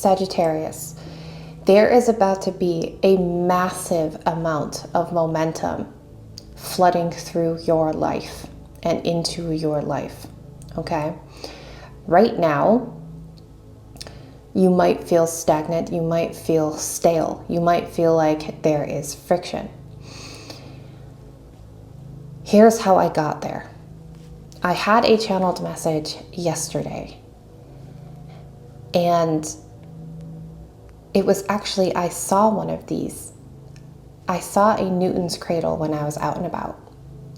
Sagittarius, there is about to be a massive amount of momentum flooding through your life and into your life, okay? Right now, you might feel stagnant, you might feel stale, you might feel like there is friction. Here's how I got there. I had a channeled message yesterday, and it was actually, I saw one of these. I saw a Newton's cradle when I was out and about.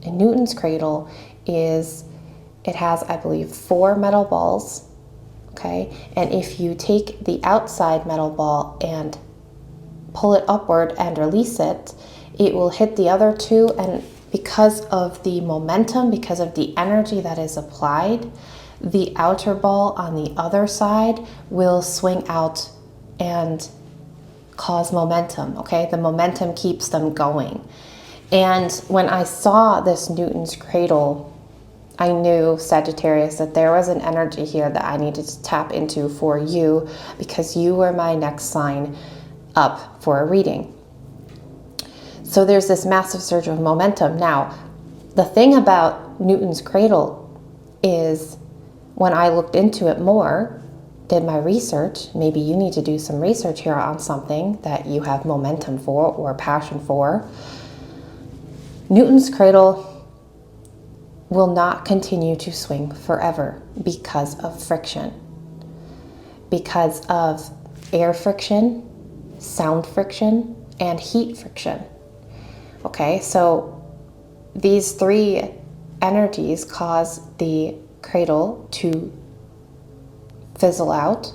A Newton's cradle it has, I believe, 4 metal balls, okay? And if you take the outside metal ball and pull it upward and release it, it will hit the other 2, and because of the momentum, because of the energy that is applied, the outer ball on the other side will swing out and cause momentum, okay? The momentum keeps them going. And when I saw this Newton's cradle, I knew, Sagittarius, that there was an energy here that I needed to tap into for you, because you were my next sign up for a reading. So there's this massive surge of momentum. Now, the thing about Newton's cradle is, when I looked into it more, did my research, maybe you need to do some research here on something that you have momentum for or passion for. Newton's cradle will not continue to swing forever because of friction, because of air friction, sound friction, and heat friction. Okay, so these 3 energies cause the cradle to fizzle out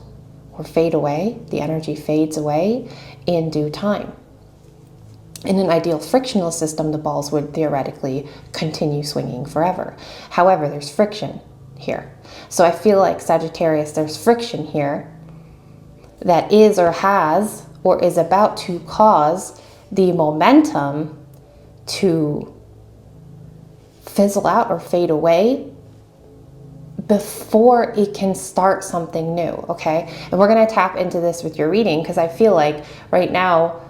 or fade away. The energy fades away in due time. In an ideal frictionless system, the balls would theoretically continue swinging forever. However, there's friction here. So I feel like, Sagittarius, there's friction here that is or has or is about to cause the momentum to fizzle out or fade away before it can start something new, okay? And we're gonna tap into this with your reading, because I feel like right now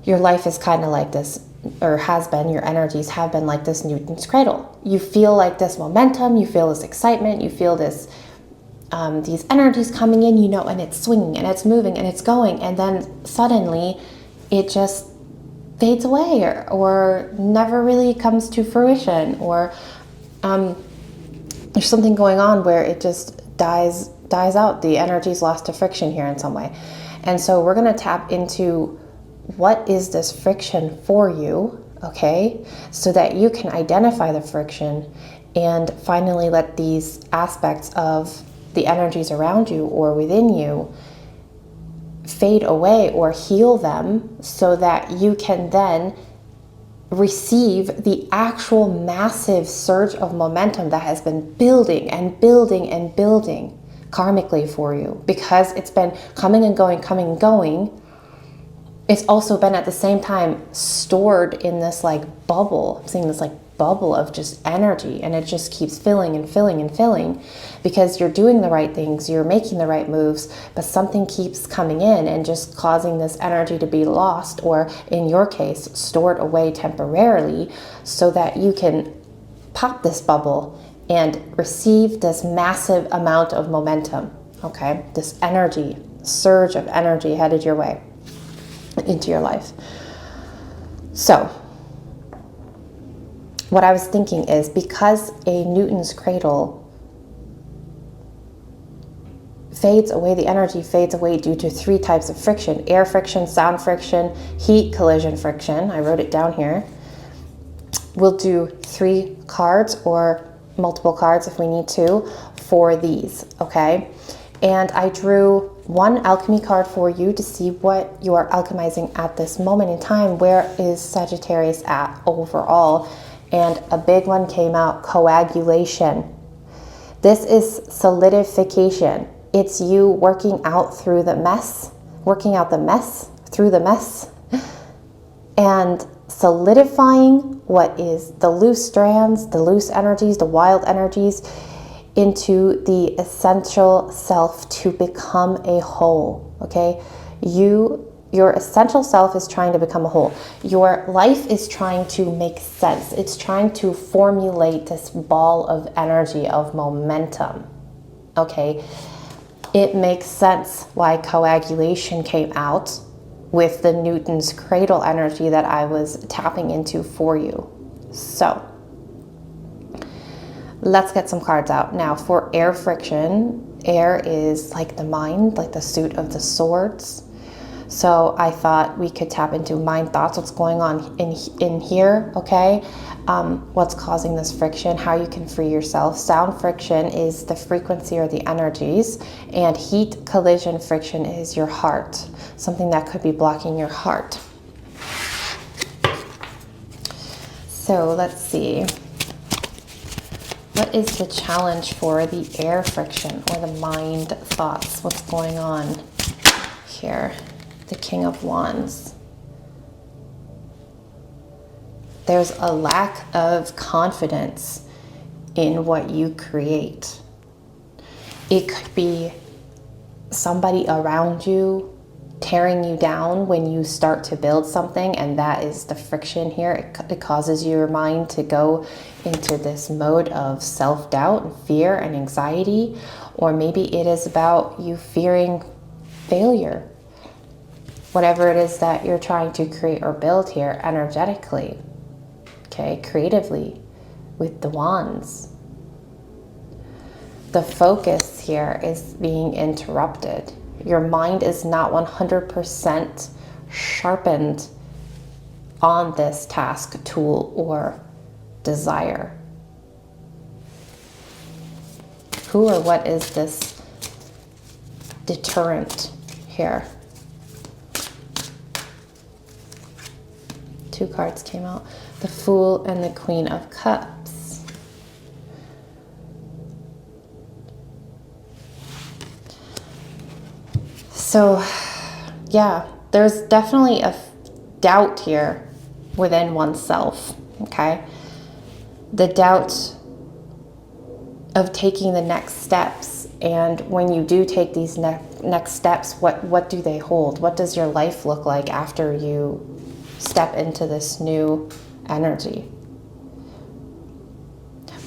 your life is kind of like this, or has been, your energies have been like this Newton's cradle. You feel like this momentum, you feel this excitement, you feel this, these energies coming in, you know, and it's swinging and it's moving and it's going, and then suddenly it just fades away or never really comes to fruition, or there's something going on where it just dies out. The energy's lost to friction here in some way. And so we're going to tap into, what is this friction for you, okay? So that you can identify the friction and finally let these aspects of the energies around you or within you fade away or heal them, so that you can then receive the actual massive surge of momentum that has been building and building and building karmically for you, because it's been coming and going, coming and going. It's also been at the same time stored in this like bubble. I'm seeing this like bubble of just energy, and it just keeps filling and filling and filling, because you're doing the right things, you're making the right moves, but something keeps coming in and just causing this energy to be lost, or in your case, stored away temporarily, so that you can pop this bubble and receive this massive amount of momentum, okay? This energy, surge of energy headed your way into your life. So what I was thinking is, because a Newton's cradle fades away, the energy fades away due to 3 types of friction: air friction, sound friction, heat collision friction. I wrote it down here. We'll do 3 cards or multiple cards if we need to for these, okay? And I drew 1 alchemy card for you to see what you are alchemizing at this moment in time. Where is Sagittarius at overall? And a big one came out: coagulation. This is solidification. It's you working out through the mess, through the mess, and solidifying what is the loose strands, the loose energies, the wild energies, into the essential self to become a whole, okay? Your essential self is trying to become a whole. Your life is trying to make sense. It's trying to formulate this ball of energy, of momentum, okay? It makes sense why coagulation came out with the Newton's cradle energy that I was tapping into for you. So let's get some cards out. Now for air friction, air is like the mind, like the suit of the swords. So I thought we could tap into mind thoughts, what's going on in here, okay? What's causing this friction, how you can free yourself. Sound friction is the frequency or the energies, and heat collision friction is your heart, something that could be blocking your heart. So let's see. What is the challenge for the air friction or the mind thoughts? What's going on here? The King of Wands. There's a lack of confidence in what you create. It could be somebody around you tearing you down when you start to build something, and that is the friction here. It causes your mind to go into this mode of self-doubt and fear and anxiety, or maybe it is about you fearing failure. Whatever it is that you're trying to create or build here energetically, okay, creatively with the wands. The focus here is being interrupted. Your mind is not 100% sharpened on this task, tool, or desire. Who or what is this deterrent here? Two cards came out, the Fool and the Queen of Cups. So, yeah, there's definitely a doubt here within oneself, okay? The doubt of taking the next steps. And when you do take these next steps, what do they hold? What does your life look like after you step into this new energy?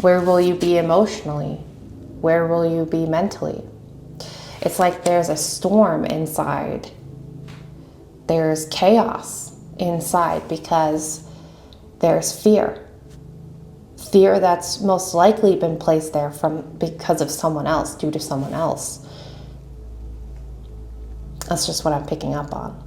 Where will you be emotionally? Where will you be mentally? It's like there's a storm inside. There's chaos inside because there's fear. Fear that's most likely been placed there because of someone else, due to someone else. That's just what I'm picking up on.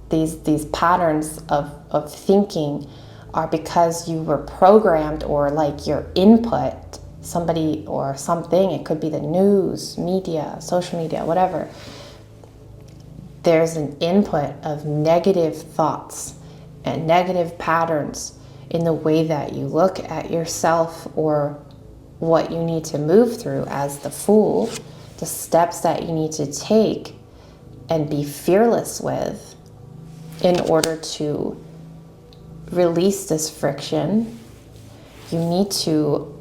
These patterns of thinking are because you were programmed, or like your input, somebody or something, it could be the news, media, social media, whatever. There's an input of negative thoughts and negative patterns in the way that you look at yourself or what you need to move through as the Fool, the steps that you need to take and be fearless with in order to release this friction. You need to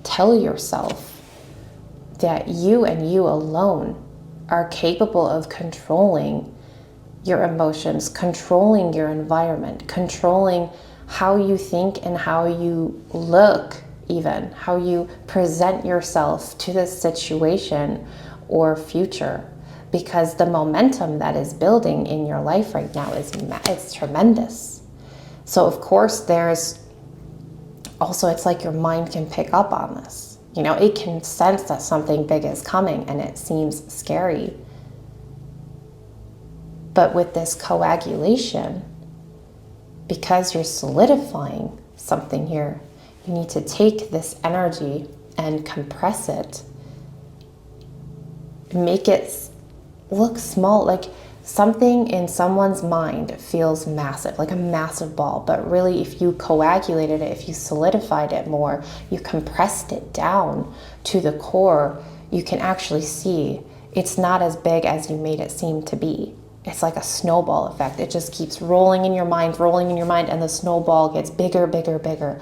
tell yourself that you and you alone are capable of controlling your emotions, controlling your environment, controlling how you think and how you look, even how you present yourself to this situation or future. Because the momentum that is building in your life right now it's tremendous. So of course there's also, it's like your mind can pick up on this. You know, it can sense that something big is coming and it seems scary. But with this coagulation, because you're solidifying something here, you need to take this energy and compress it, make it look small, like something in someone's mind feels massive, like a massive ball, but really if you coagulated it, if you solidified it more, you compressed it down to the core, you can actually see it's not as big as you made it seem to be. It's like a snowball effect. It just keeps rolling in your mind, and the snowball gets bigger, bigger, bigger.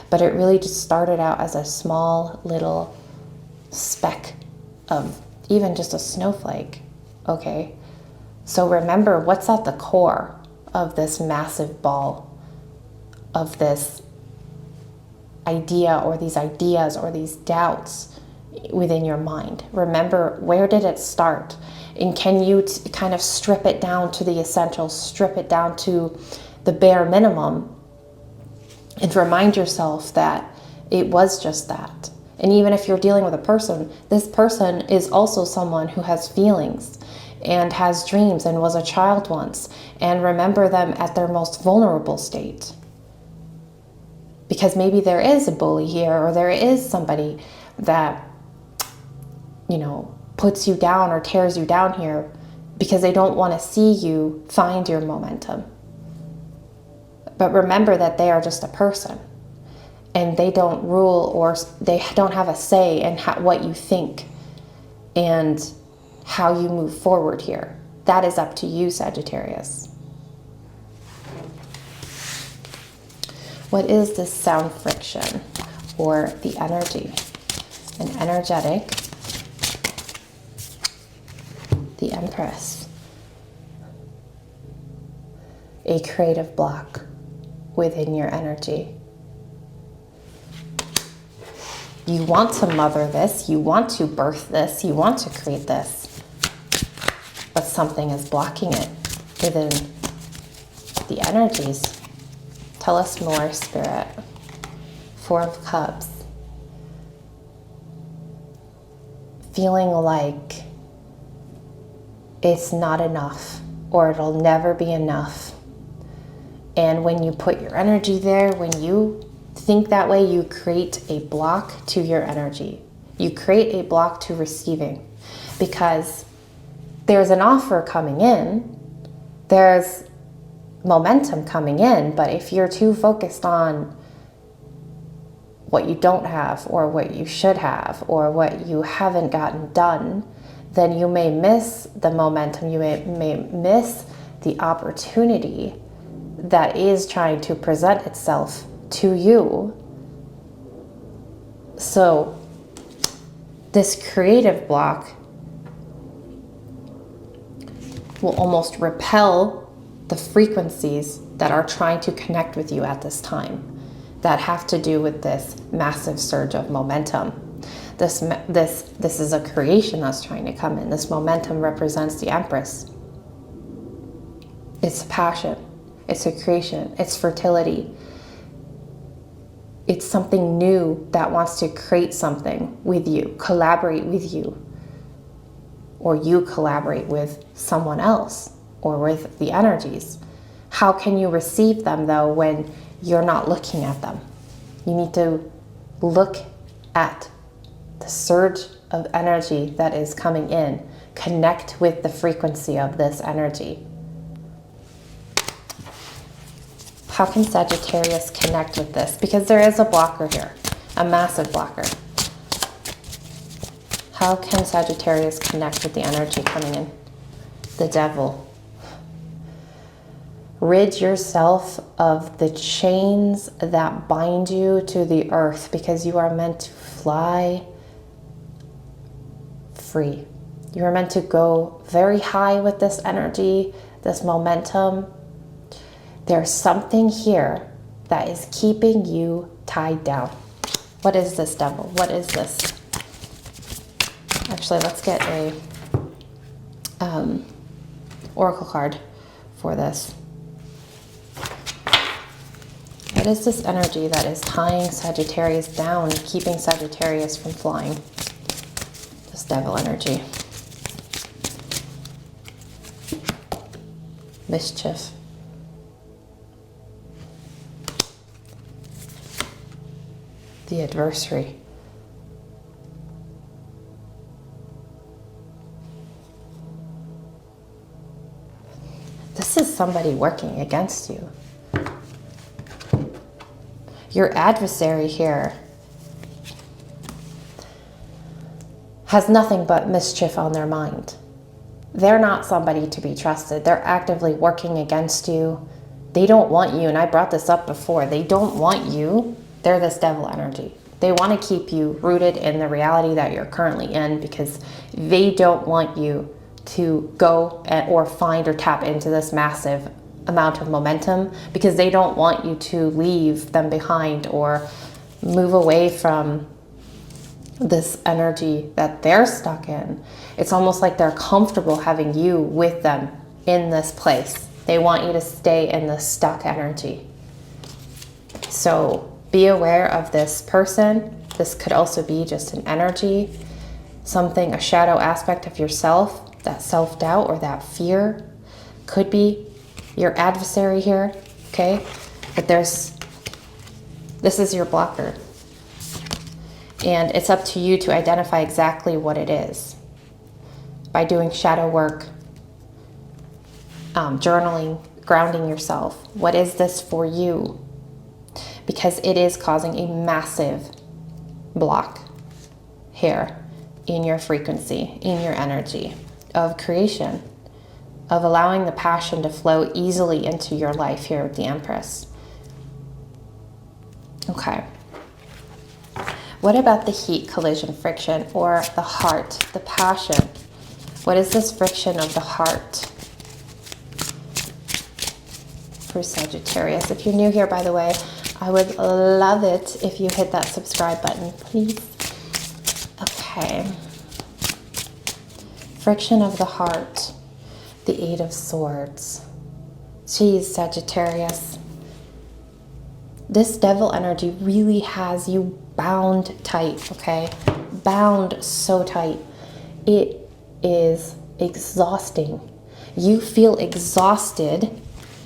But it really just started out as a small little speck of even just a snowflake, okay? So remember what's at the core of this massive ball, of this idea or these ideas or these doubts within your mind. Remember, where did it start? And can you kind of strip it down to the essentials, strip it down to the bare minimum, and remind yourself that it was just that. And even if you're dealing with a person, this person is also someone who has feelings and has dreams and was a child once, and remember them at their most vulnerable state. Because maybe there is a bully here, or there is somebody that, you know, puts you down or tears you down here because they don't want to see you find your momentum. But remember that they are just a person, and they don't rule, or they don't have a say in what you think and how you move forward here. That is up to you, Sagittarius. What is this sound friction or the energy? An energetic, the Empress, a creative block within your energy. You want to mother this, you want to birth this, you want to create this, but something is blocking it within the energies. Tell us more, Spirit. Four of Cups. Feeling like it's not enough, or it'll never be enough. And when you put your energy there, when you think that way, you create a block to your energy. You create a block to receiving, because there's an offer coming in, there's momentum coming in, but if you're too focused on what you don't have, or what you should have, or what you haven't gotten done, then you may miss the momentum, you may miss the opportunity that is trying to present itself to you. So this creative block will almost repel the frequencies that are trying to connect with you at this time, that have to do with this massive surge of momentum. This is a creation that's trying to come in. This momentum represents the Empress. It's passion. It's a creation. It's fertility. It's something new that wants to create something with you, collaborate with you, or you collaborate with someone else, or with the energies. How can you receive them, though, when you're not looking at them? You need to look at the surge of energy that is coming in. Connect with the frequency of this energy. How can Sagittarius connect with this? Because there is a blocker here, a massive blocker. How can Sagittarius connect with the energy coming in? The Devil. Rid yourself of the chains that bind you to the earth, because you are meant to fly free. You are meant to go very high with this energy, this momentum. There's something here that is keeping you tied down. What is this, Devil? What is this? Actually, let's get a oracle card for this. What is this energy that is tying Sagittarius down, keeping Sagittarius from flying? This Devil energy. Mischief. The adversary. This is somebody working against you. Your adversary here has nothing but mischief on their mind. They're not somebody to be trusted. They're actively working against you. They don't want you, and I brought this up before. They don't want you. They're this Devil energy. They want to keep you rooted in the reality that you're currently in, because they don't want you to go or find or tap into this massive amount of momentum, because they don't want you to leave them behind or move away from this energy that they're stuck in. It's almost like they're comfortable having you with them in this place. They want you to stay in the stuck energy. So be aware of this person. This could also be just an energy, something, a shadow aspect of yourself, that self-doubt or that fear. Could be your adversary here, okay? But this is your blocker. And it's up to you to identify exactly what it is by doing shadow work, journaling, grounding yourself. What is this for you? Because it is causing a massive block here in your frequency, in your energy of creation, of allowing the passion to flow easily into your life here with the Empress. Okay. What about the heat, collision, friction, or the heart, the passion? What is this friction of the heart for Sagittarius? If you're new here, by the way, I would love it if you hit that subscribe button, please. Okay. Friction of the heart, the Eight of Swords. Geez, Sagittarius. This devil energy really has you bound tight, okay? Bound so tight. It is exhausting. You feel exhausted.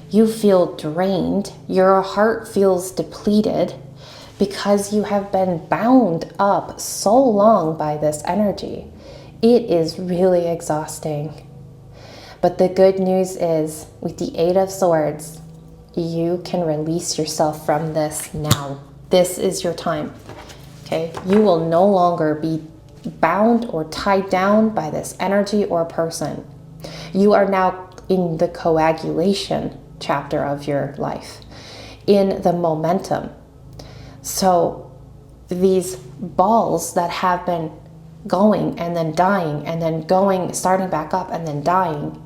You feel drained. Your heart feels depleted because you have been bound up so long by this energy. It is really exhausting. But the good news is, with the Eight of Swords, you can release yourself from this now. This is your time, okay? You will no longer be bound or tied down by this energy or person. You are now in the coagulation chapter of your life, in the momentum. So these balls that have been going and then dying and then going, starting back up and then dying,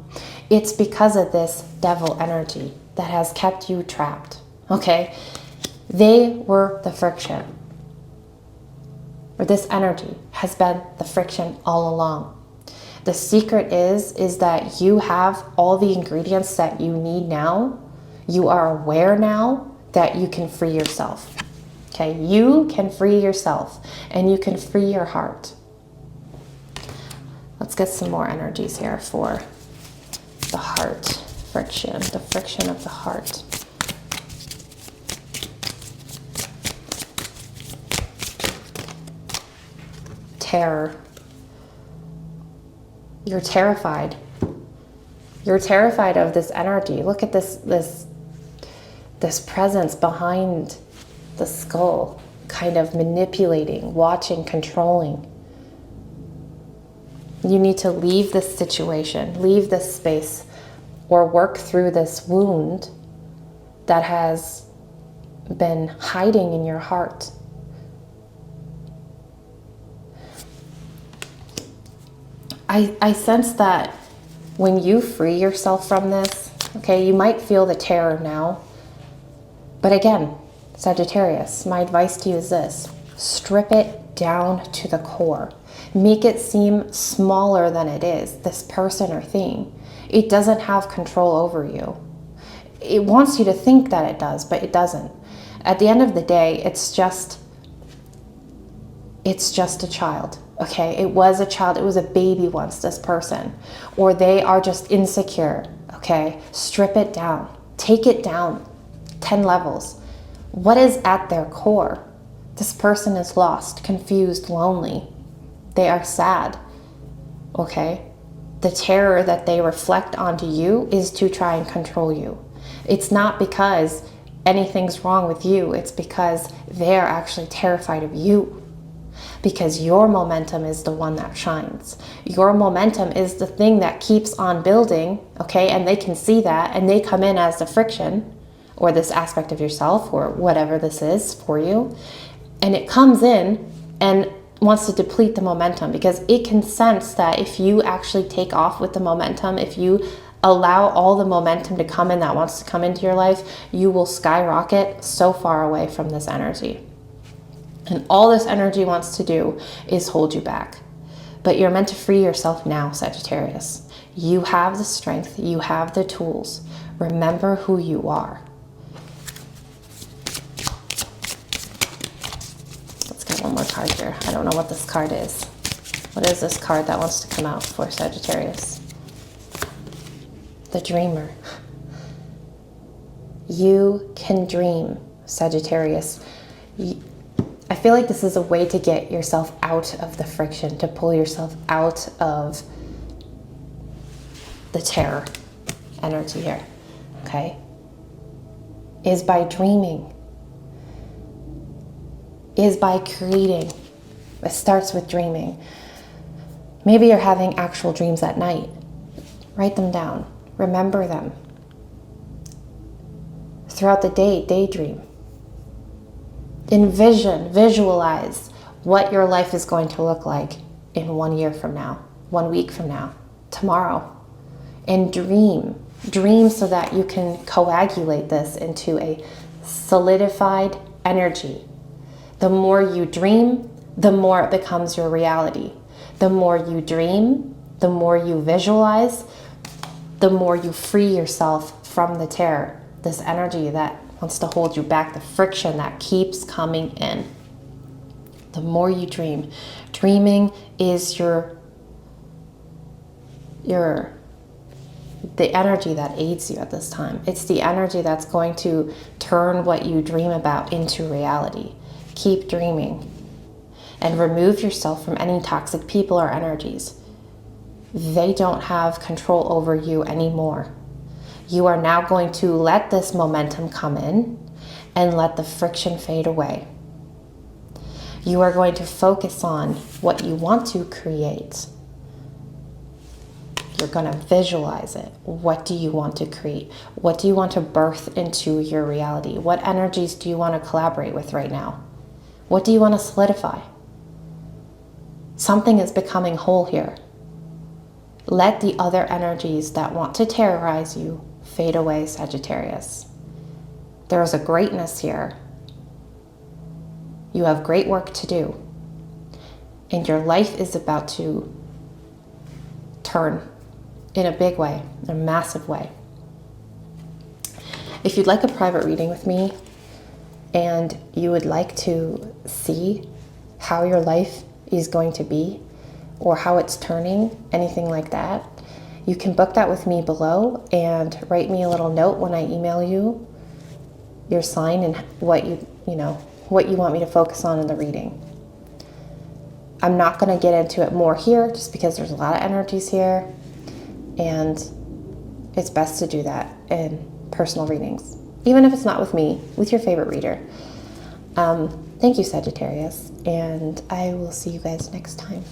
it's because of this devil energy that has kept you trapped, okay? They were the friction, or this energy has been the friction all along. The secret is that you have all the ingredients that you need now. You are aware now that you can free yourself, okay? You can free yourself and you can free your heart. Let's get some more energies here for the heart friction, the friction of the heart. Terror. You're terrified. You're terrified of this energy. Look at this presence behind the skull, kind of manipulating, watching, controlling. You need to leave this situation, leave this space, or work through this wound that has been hiding in your heart. I sense that when you free yourself from this, okay, you might feel the terror now. But again, Sagittarius, my advice to you is this: strip it down to the core. Make it seem smaller than it is, this person or thing. It doesn't have control over you. It wants you to think that it does, but it doesn't. At the end of the day, it's just a child, okay? It was a child, it was a baby once, this person. Or they are just insecure, okay? Strip it down, take it down 10 levels. What is at their core? This person is lost, confused, lonely. They are sad, okay? The terror that they reflect onto you is to try and control you. It's not because anything's wrong with you. It's because they're actually terrified of you. Because your momentum is the one that shines. Your momentum is the thing that keeps on building, okay? And they can see that, and they come in as the friction, or this aspect of yourself, or whatever this is for you. And it comes in and wants to deplete the momentum, because it can sense that if you actually take off with the momentum, if you allow all the momentum to come in that wants to come into your life, you will skyrocket so far away from this energy. And all this energy wants to do is hold you back. But you're meant to free yourself now, Sagittarius. You have the strength, you have the tools. Remember who you are. Let's get one more card here. I don't know what this card is. What is this card that wants to come out for Sagittarius? The Dreamer. You can dream, Sagittarius. I feel like this is a way to get yourself out of the friction, to pull yourself out of the terror energy here, okay? Is by dreaming, is by creating. It starts with dreaming. Maybe you're having actual dreams at night. Write them down. Remember them. Throughout the day, daydream. Envision, visualize what your life is going to look like in 1 year from now, 1 week from now, tomorrow. And dream. Dream so that you can coagulate this into a solidified energy. The more you dream, the more it becomes your reality. The more you dream, the more you visualize, the more you free yourself from the terror, this energy that wants to hold you back, the friction that keeps coming in. The more you dream. Dreaming is the energy that aids you at this time. It's the energy that's going to turn what you dream about into reality. Keep dreaming and remove yourself from any toxic people or energies. They don't have control over you anymore. You are now going to let this momentum come in and let the friction fade away. You are going to focus on what you want to create. You're going to visualize it. What do you want to create? What do you want to birth into your reality? What energies do you want to collaborate with right now? What do you want to solidify? Something is becoming whole here. Let the other energies that want to terrorize you fade away, Sagittarius. There is a greatness here. You have great work to do. And your life is about to turn in a big way, a massive way. If you'd like a private reading with me and you would like to see how your life is going to be or how it's turning, anything like that, you can book that with me below and write me a little note when I email you your sign and what you want me to focus on in the reading. I'm not going to get into it more here just because there's a lot of energies here, and it's best to do that in personal readings, even if it's not with me, with your favorite reader. Thank you, Sagittarius, and I will see you guys next time.